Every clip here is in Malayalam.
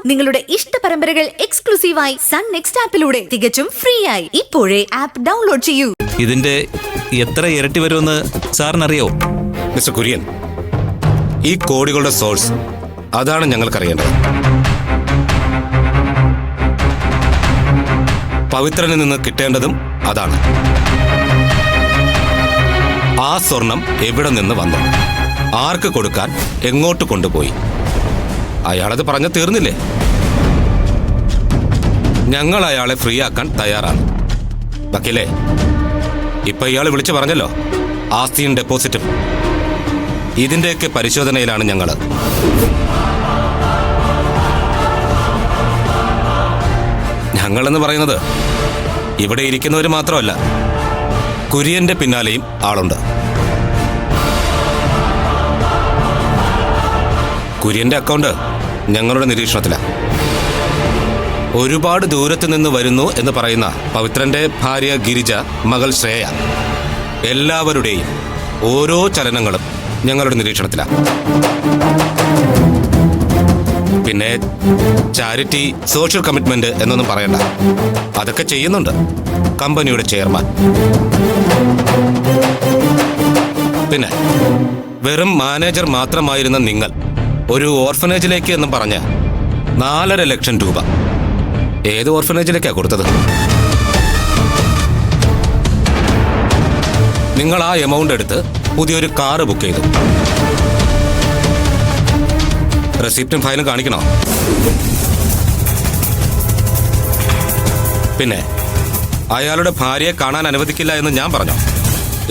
നിങ്ങളുടെ ഇഷ്ട പരമ്പരകൾ എക്സ്ക്ലൂസീവായി സൺ നെക്സ്റ്റ് ആപ്പിലൂടെ തികച്ചും ഫ്രീ ആയി ഇപ്പോഴേ ആപ്പ് ഡൗൺലോഡ് ചെയ്യൂ. ഇതിന്റെ എത്ര ഇരട്ടി വരുമെന്ന് സാറിനറിയോ? മിസ്റ്റർ കുര്യൻ, ഈ കോടികളുടെ സോഴ്സ് അതാണ് ഞങ്ങൾക്കറിയേണ്ടത്. പവിത്രനിൽ നിന്ന് കിട്ടേണ്ടതും അതാണ്. ആ സ്വർണം എവിടെ നിന്ന് വന്നു, ആർക്ക് കൊടുക്കാൻ, എങ്ങോട്ട് കൊണ്ടുപോയി, അയാളത് പറഞ്ഞു തീർന്നില്ലേ? ഞങ്ങൾ അയാളെ ഫ്രീ ആക്കാൻ തയ്യാറാണ്. വക്കീലേ, ഇപ്പൊ ഇയാൾ വിളിച്ചു പറഞ്ഞല്ലോ, ആസ്തിയും ഡെപ്പോസിറ്റും, ഇതിന്റെയൊക്കെ പരിശോധനയിലാണ് ഞങ്ങള്. ഞങ്ങളെന്ന് പറയുന്നത് ഇവിടെ ഇരിക്കുന്നവർ മാത്രമല്ല, കുര്യന്റെ പിന്നാലെയും ആളുണ്ട്. കുര്യന്റെ അക്കൗണ്ട് ഞങ്ങളുടെ നിരീക്ഷണത്തിലാണ്. ഒരുപാട് ദൂരത്ത് നിന്ന് വരുന്നു എന്ന് പറയുന്ന പവിത്രന്റെ ഭാര്യ ഗിരിജ, മകൾ ശ്രേയ, എല്ലാവരുടെയും ഓരോ ചലനങ്ങളും ഞങ്ങളുടെ നിരീക്ഷണത്തിലാണ്. പിന്നെ ചാരിറ്റി, സോഷ്യൽ കമ്മിറ്റ്മെന്റ് എന്നൊന്നും പറയണ്ട, അതൊക്കെ ചെയ്യുന്നുണ്ട് കമ്പനിയുടെ ചെയർമാൻ. പിന്നെ വെറും മാനേജർ മാത്രമായിരുന്ന നിങ്ങൾ ഒരു ഓർഫനേജിലേക്ക് എന്ന് പറഞ്ഞ് 4.5 ലക്ഷം രൂപ ഏത് ഓർഫനേജിലേക്കാണ് കൊടുത്തത്? നിങ്ങൾ ആ എമൗണ്ട് എടുത്ത് പുതിയൊരു കാറ് ബുക്ക് ചെയ്തു. റെസിപ്റ്റും ഫയലും കാണിക്കണോ? പിന്നെ അയാളുടെ ഭാര്യയെ കാണാൻ അനുവദിക്കില്ല എന്ന് ഞാൻ പറഞ്ഞോ?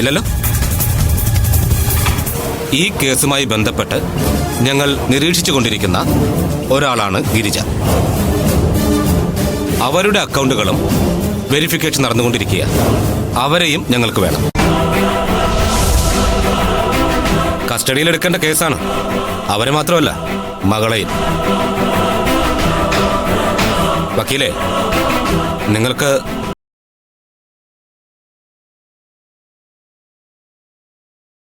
ഇല്ലല്ലോ. ഈ കേസുമായി ബന്ധപ്പെട്ട് ഞങ്ങൾ നിരീക്ഷിച്ചു കൊണ്ടിരിക്കുന്ന ഒരാളാണ് ഗിരിജ. അവരുടെ അക്കൗണ്ടുകളും വെരിഫിക്കേഷൻ നടന്നുകൊണ്ടിരിക്കുക. അവരെയും ഞങ്ങൾക്ക് വേണം. കസ്റ്റഡിയിൽ എടുക്കേണ്ട കേസാണ്. അവരെ മാത്രമല്ല, മകളെയും. വക്കീലേ, നിങ്ങൾക്ക്